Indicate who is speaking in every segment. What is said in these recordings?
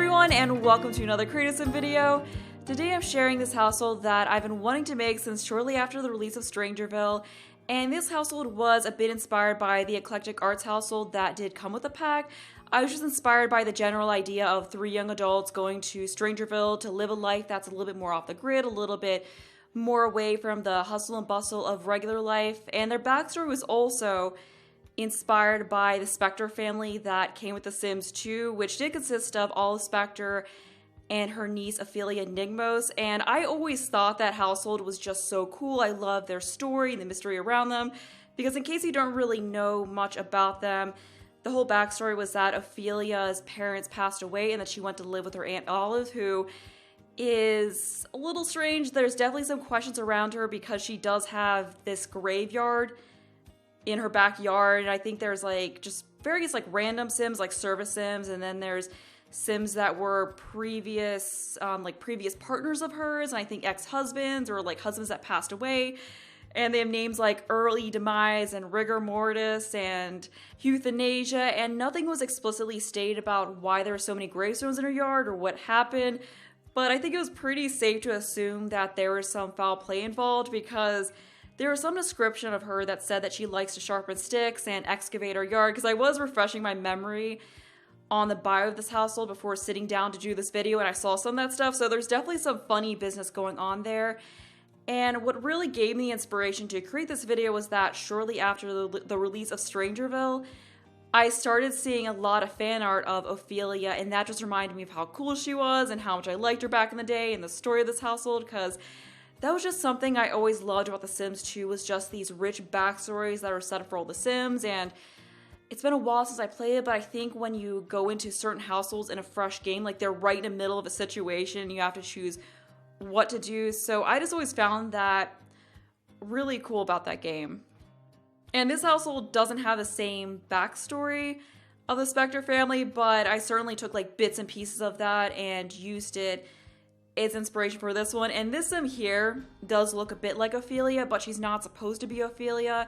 Speaker 1: everyone, and welcome to another Creative Sim video. Today I'm sharing this household that I've been wanting to make since shortly after the release of StrangerVille, and this household was a bit inspired by the eclectic arts household that did come with the pack. I was just inspired by the general idea of 3 young adults going to StrangerVille to live a life that's a little bit more off the grid, a little bit more away from the hustle and bustle of regular life, and their backstory was also inspired by the Spectre family that came with The Sims 2, which did consist of Olive Spectre and her niece Ophelia Nigmos, and I always thought that household was just so cool. I love their story and the mystery around them, because in case you don't really know much about them, the whole backstory was that Ophelia's parents passed away and that she went to live with her Aunt Olive, who is a little strange. There's definitely some questions around her because she does have this graveyard in her backyard, and I think there's like just various like random Sims, like service Sims, and then there's Sims that were previous partners of hers, and I think ex-husbands or like husbands that passed away, and they have names like early demise and rigor mortis and euthanasia, and nothing was explicitly stated about why there were so many gravestones in her yard or what happened, but I think it was pretty safe to assume that there was some foul play involved, because there was some description of her that said that she likes to sharpen sticks and excavate her yard, because I was refreshing my memory on the bio of this household before sitting down to do this video, and I saw some of that stuff, so there's definitely some funny business going on there. And what really gave me the inspiration to create this video was that shortly after the release of StrangerVille, I started seeing a lot of fan art of Ophelia, and that just reminded me of how cool she was and how much I liked her back in the day and the story of this household, because that was just something I always loved about The Sims 2, was just these rich backstories that are set up for all the Sims. And it's been a while since I played it, but I think when you go into certain households in a fresh game, like they're right in the middle of a situation and you have to choose what to do. So I just always found that really cool about that game. And this household doesn't have the same backstory of the Spectre family, but I certainly took like bits and pieces of that and used it as inspiration for this one. And this Sim here does look a bit like Ophelia, but she's not supposed to be Ophelia.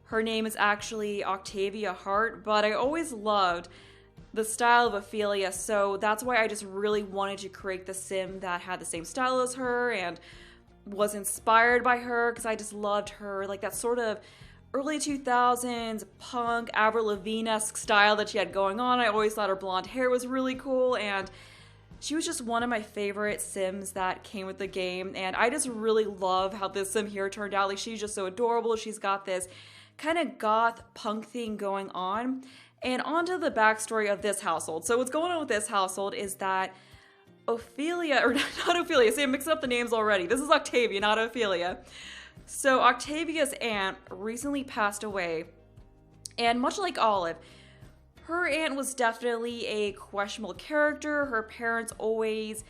Speaker 1: Her name is actually Octavia Hart, but I always loved the style of Ophelia, so that's why I just really wanted to create the Sim that had the same style as her and was inspired by her, because I just loved her, like that sort of early 2000s punk Avril Lavigne-esque style that she had going on. I always thought her blonde hair was really cool, and she was just one of my favorite Sims that came with the game, and I just really love how this Sim here turned out. Like, she's just so adorable. She's got this kind of goth punk thing going on. And onto the backstory of this household. So what's going on with this household is that Ophelia, or not Ophelia, see, I'm mixing up the names already. This is Octavia, not Ophelia. So Octavia's aunt recently passed away, and much like Olive, her aunt was definitely a questionable character. Her parents always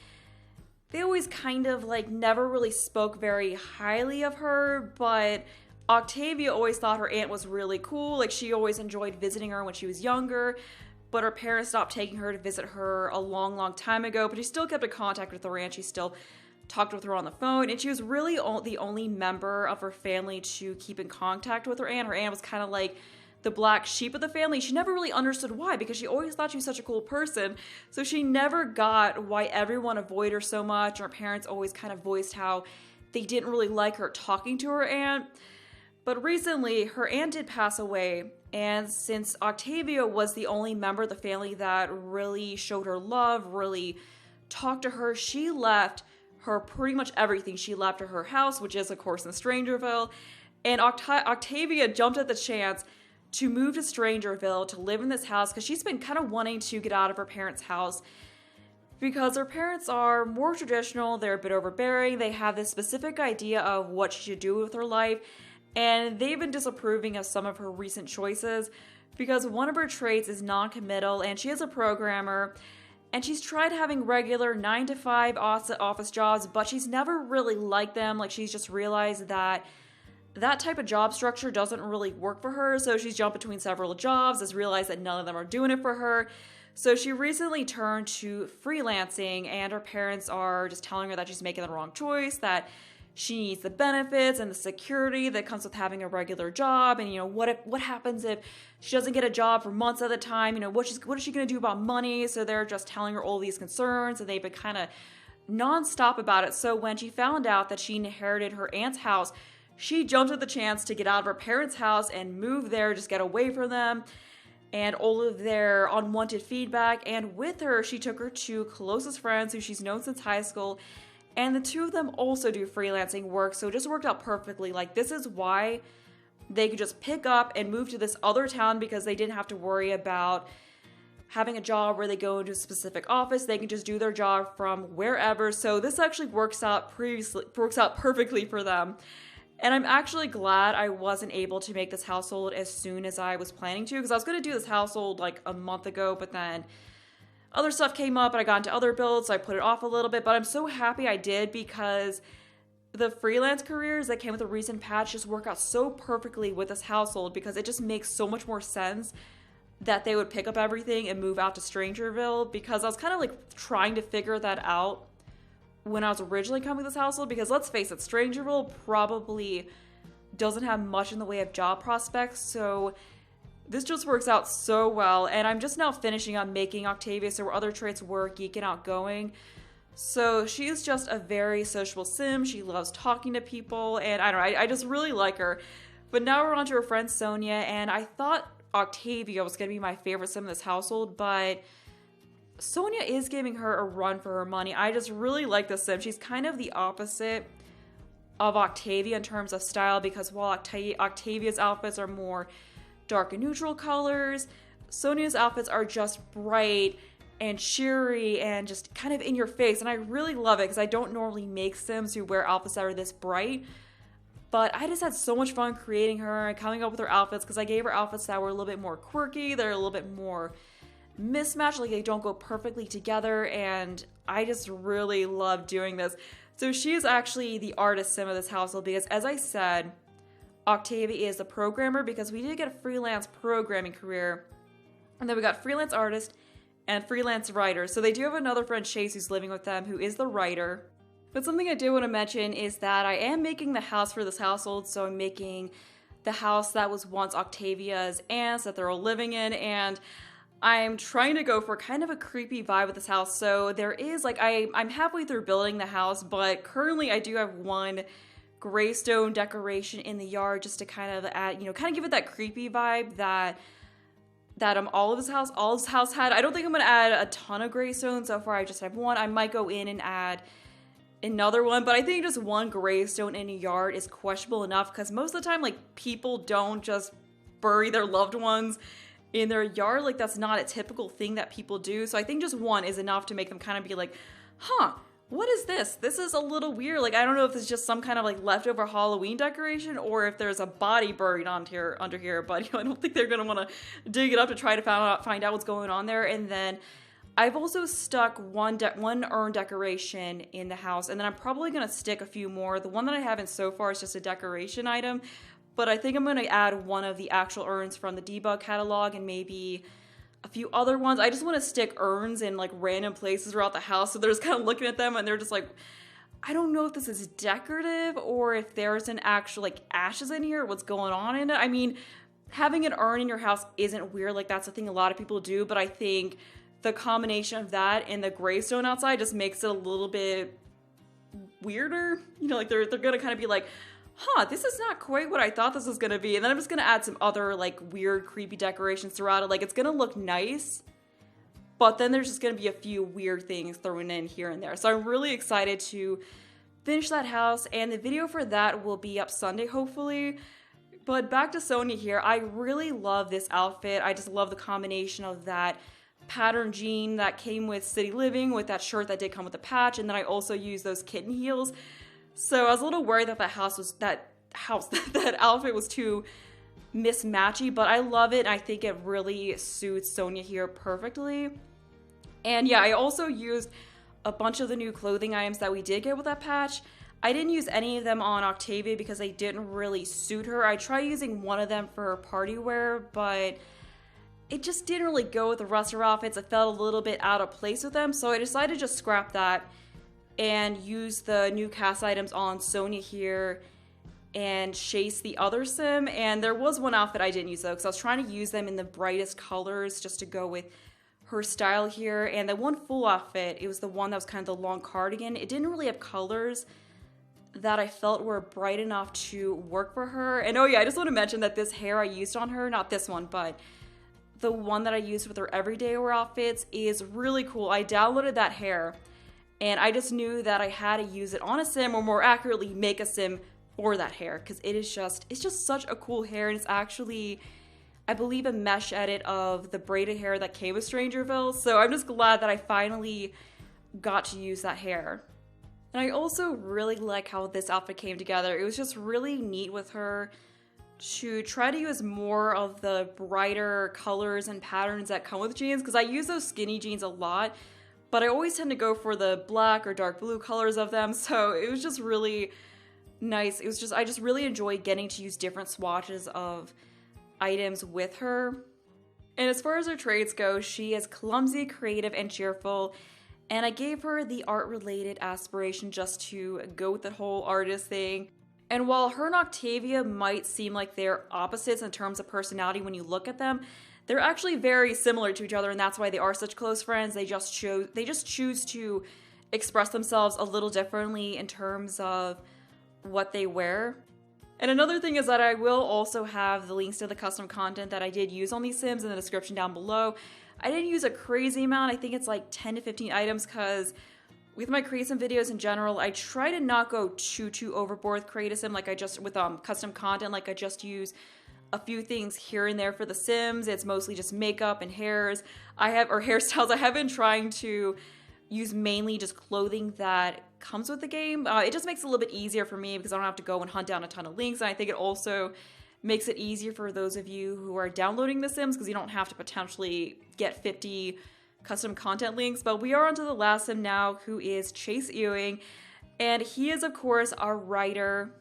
Speaker 1: kind of like never really spoke very highly of her, but Octavia always thought her aunt was really cool. Like, she always enjoyed visiting her when she was younger, but her parents stopped taking her to visit her a long time ago, but she still kept in contact with her aunt. She still talked with her on the phone, and she was really the only member of her family to keep in contact with her aunt. Her aunt was kind of like the black sheep of the family. She never really understood why, because she always thought she was such a cool person, so she never got why everyone avoided her so much. Her parents always kind of voiced how they didn't really like her talking to her aunt. But recently, her aunt did pass away, and since Octavia was the only member of the family that really showed her love, really talked to her, she left her pretty much everything. She left her house, which is, of course, in Strangerville, and Octavia jumped at the chance to move to Strangerville to live in this house, because she's been kind of wanting to get out of her parents' house, because her parents are more traditional, they're a bit overbearing, they have this specific idea of what she should do with her life, and they've been disapproving of some of her recent choices, because one of her traits is non-committal, and she is a programmer, and she's tried having regular 9-to-5 office jobs, but she's never really liked them. Like, she's just realized that that type of job structure doesn't really work for her, so she's jumped between several jobs, has realized that none of them are doing it for her. So she recently turned to freelancing, and her parents are just telling her that she's making the wrong choice, that she needs the benefits and the security that comes with having a regular job. And, what happens if she doesn't get a job for months at a time? What is she going to do about money? So they're just telling her all these concerns, and they've been kind of nonstop about it. So when she found out that she inherited her aunt's house, she jumped at the chance to get out of her parents' house and move there, just get away from them and all of their unwanted feedback. And with her, she took her two closest friends who she's known since high school, and the two of them also do freelancing work, so it just worked out perfectly. Like, this is why they could just pick up and move to this other town, because they didn't have to worry about having a job where they go into a specific office. They can just do their job from wherever. So this actually works out perfectly for them. And I'm actually glad I wasn't able to make this household as soon as I was planning to, because I was going to do this household like a month ago, but then other stuff came up and I got into other builds, so I put it off a little bit. But I'm so happy I did, because the freelance careers that came with the recent patch just work out so perfectly with this household, because it just makes so much more sense that they would pick up everything and move out to StrangerVille, because I was kind of like trying to figure that out when I was originally coming to this household, because let's face it, StrangerVille probably doesn't have much in the way of job prospects, so this just works out so well. And I'm just now finishing up making Octavia, so her other traits were geek and outgoing. So she's just a very sociable sim. She loves talking to people, and I don't know, I just really like her. But now we're on to her friend Sonya, and I thought Octavia was going to be my favorite sim in this household, but Sonya is giving her a run for her money. I just really like this sim. She's kind of the opposite of Octavia in terms of style, because while Octavia's outfits are more dark and neutral colors, Sonya's outfits are just bright and cheery and just kind of in your face, and I really love it, because I don't normally make sims who wear outfits that are this bright, but I just had so much fun creating her and coming up with her outfits, because I gave her outfits that were a little bit more quirky, they're a little bit more mismatched, like they don't go perfectly together, and I just really love doing this. So she's actually the artist sim of this household, because as I said, Octavia is a programmer, because we did get a freelance programming career, and then we got freelance artist and freelance writer. So they do have another friend, Chase, who's living with them, who is the writer. But something I do want to mention is that I am making the house for this household, so I'm making the house that was once Octavia's aunt's that they're all living in, and I'm trying to go for kind of a creepy vibe with this house. So there is, like, I'm halfway through building the house, but currently I do have one graystone decoration in the yard just to kind of add, kind of give it that creepy vibe that all of his house had. I don't think I'm gonna add a ton of graystone. So far I just have one. I might go in and add another one, but I think just one graystone in a yard is questionable enough, because most of the time, like, people don't just bury their loved ones in their yard. Like, that's not a typical thing that people do. So I think just one is enough to make them kind of be like, huh, what is this? This is a little weird. Like, I don't know if it's just some kind of like leftover Halloween decoration, or if there's a body buried under here, but I don't think they're gonna want to dig it up to try to find out what's going on there. And then I've also stuck one urn decoration in the house, and then I'm probably gonna stick a few more. The one that I haven't so far is just a decoration item, but I think I'm gonna add one of the actual urns from the debug catalog, and maybe a few other ones. I just want to stick urns in like random places throughout the house, so they're just kind of looking at them and they're just like, I don't know if this is decorative or if there's an actual like ashes in here, what's going on in it. I mean, having an urn in your house isn't weird, like that's a thing a lot of people do, but I think the combination of that and the gravestone outside just makes it a little bit weirder. Like they're gonna kind of be like, huh, this is not quite what I thought this was gonna be. And then I'm just gonna add some other like weird, creepy decorations throughout it. Like, it's gonna look nice, but then there's just gonna be a few weird things thrown in here and there. So I'm really excited to finish that house, and the video for that will be up Sunday, hopefully. But back to Sonya here. I really love this outfit. I just love the combination of that pattern jean that came with City Living with that shirt that did come with a patch, and then I also used those kitten heels. So I was a little worried that that outfit was too mismatchy, but I love it. And I think it really suits Sonya here perfectly. And yeah, I also used a bunch of the new clothing items that we did get with that patch. I didn't use any of them on Octavia because they didn't really suit her. I tried using one of them for party wear, but it just didn't really go with the rest of her outfits. It felt a little bit out of place with them, so I decided to just scrap that. and use the new cast items on Sonya here and Chase the other sim. And there was one outfit I didn't use though, because I was trying to use them in the brightest colors just to go with her style here. And the one full outfit, it was the one that was kind of the long cardigan. It didn't really have colors that I felt were bright enough to work for her. And oh yeah, I just want to mention that this hair I used on her, not this one, but the one that I used with her everyday wear outfits is really cool. I downloaded that hair and I just knew that I had to use it on a sim, or more accurately, make a sim for that hair, because it's just such a cool hair. And it's actually, I believe, a mesh edit of the braided hair that came with StrangerVille. So I'm just glad that I finally got to use that hair. And I also really like how this outfit came together. It was just really neat with her to try to use more of the brighter colors and patterns that come with jeans, because I use those skinny jeans a lot, but I always tend to go for the black or dark blue colors of them. So it was just really nice. I just really enjoyed getting to use different swatches of items with her. And as far as her traits go, she is clumsy, creative, and cheerful. And I gave her the art-related aspiration just to go with the whole artist thing. And while her and Octavia might seem like they're opposites in terms of personality when you look at them, they're actually very similar to each other, and that's why they are such close friends. They just choose to express themselves a little differently in terms of what they wear. And another thing is that I will also have the links to the custom content that I did use on these sims in the description down below. I didn't use a crazy amount. I think it's like 10 to 15 items, because with my create sim videos in general, I try to not go too overboard with create a sim, like I just with custom content. Like I just use a few things here and there for the sims. It's mostly just makeup and hairs. Or hairstyles. I have been trying to use mainly just clothing that comes with the game. It just makes it a little bit easier for me because I don't have to go and hunt down a ton of links. And I think it also makes it easier for those of you who are downloading the sims, because you don't have to potentially get 50 custom content links. But we are onto the last sim now, who is Chase Ewing. And he is, of course, our writer.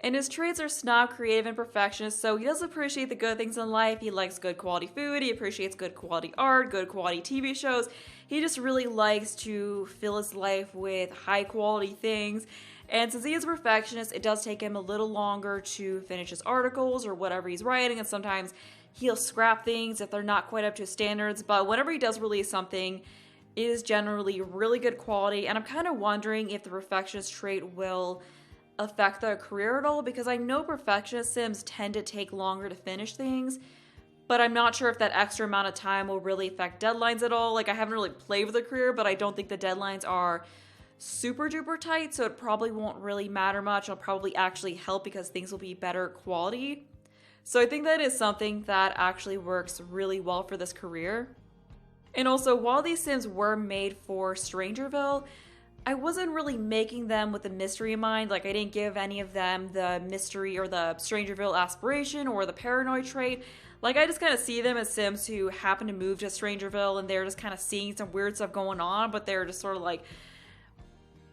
Speaker 1: And his traits are snob, creative, and perfectionist, so he does appreciate the good things in life. He likes good quality food, he appreciates good quality art, good quality TV shows. He just really likes to fill his life with high quality things. And since he is a perfectionist, it does take him a little longer to finish his articles or whatever he's writing, and sometimes he'll scrap things if they're not quite up to his standards. But whenever he does release something, it is generally really good quality. And I'm kind of wondering if the perfectionist trait will affect their career at all, because I know perfectionist sims tend to take longer to finish things, but I'm not sure if that extra amount of time will really affect deadlines at all. Like, I haven't really played with the career, but I don't think the deadlines are super duper tight, so it probably won't really matter much. It'll probably actually help because things will be better quality. So I think that is something that actually works really well for this career. And also, while these sims were made for StrangerVille, I wasn't really making them with the mystery in mind. Like, I didn't give any of them the mystery or the StrangerVille aspiration or the paranoid trait. Like, I just kind of see them as sims who happen to move to StrangerVille and they're just kind of seeing some weird stuff going on, but they're just sort of like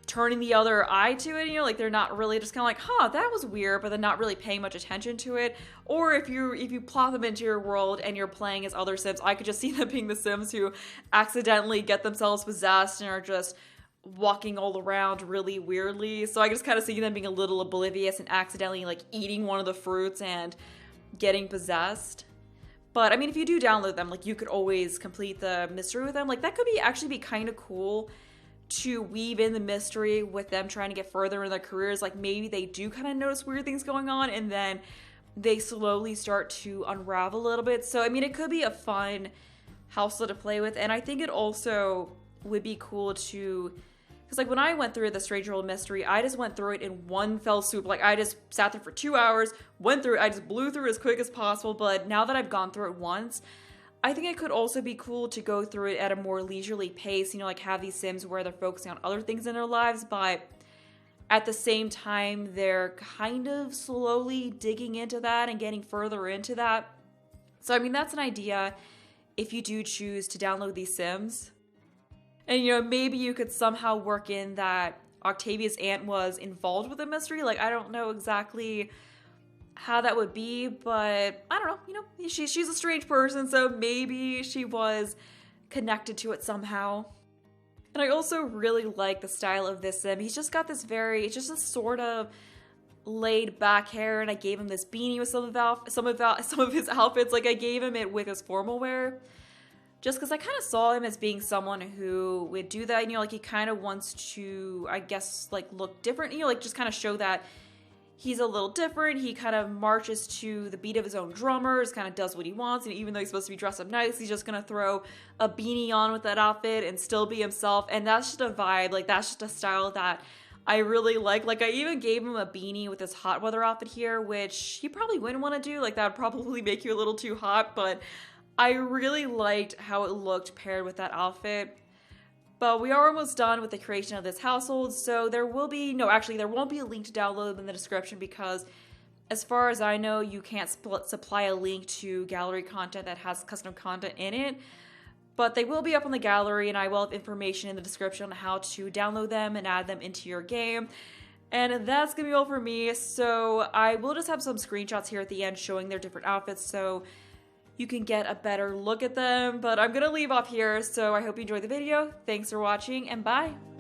Speaker 1: turning the other eye to it, you know, like they're not really just kind of like, huh, that was weird, but they're not really paying much attention to it. Or if you plot them into your world and you're playing as other sims, I could just see them being the sims who accidentally get themselves possessed and are just walking all around really weirdly. So I just kind of see them being a little oblivious and accidentally like eating one of the fruits and getting possessed. But I mean, if you do download them, like you could always complete the mystery with them. Like that could actually be kind of cool to weave in the mystery with them trying to get further in their careers. Like maybe they do kind of notice weird things going on and then they slowly start to unravel a little bit. So I mean, it could be a fun household to play with. And I think it also would be cool to, because like when I went through the StrangerVille mystery, I just went through it in one fell swoop. Like I just sat there for 2 hours, went through it, I just blew through it as quick as possible. But now that I've gone through it once, I think it could also be cool to go through it at a more leisurely pace, you know, like have these sims where they're focusing on other things in their lives, but at the same time, they're kind of slowly digging into that and getting further into that. So, I mean, that's an idea if you do choose to download these sims. And, you know, maybe you could somehow work in that Octavia's aunt was involved with the mystery. Like, I don't know exactly how that would be, but I don't know, you know, she's a strange person, so maybe she was connected to it somehow. And I also really like the style of this sim. He's just got this it's just a sort of laid back hair, and I gave him this beanie with some of his outfits. Like, I gave him it with his formal wear, just because I kind of saw him as being someone who would do that. You know, like, he kind of wants to, I guess, like, look different. You know, like, just kind of show that he's a little different. He kind of marches to the beat of his own drummers, kind of does what he wants. And even though he's supposed to be dressed up nice, he's just gonna throw a beanie on with that outfit and still be himself. And that's just a vibe. Like, that's just a style that I really like. Like, I even gave him a beanie with this hot weather outfit here, which he probably wouldn't want to do. Like, that would probably make you a little too hot, but I really liked how it looked paired with that outfit. But we are almost done with the creation of this household, so there won't be a link to download in the description, because as far as I know, you can't supply a link to gallery content that has custom content in it. But they will be up on the gallery, and I will have information in the description on how to download them and add them into your game. And that's gonna be all for me, so I will just have some screenshots here at the end showing their different outfits, so you can get a better look at them. But I'm gonna leave off here, so I hope you enjoyed the video. Thanks for watching, and bye!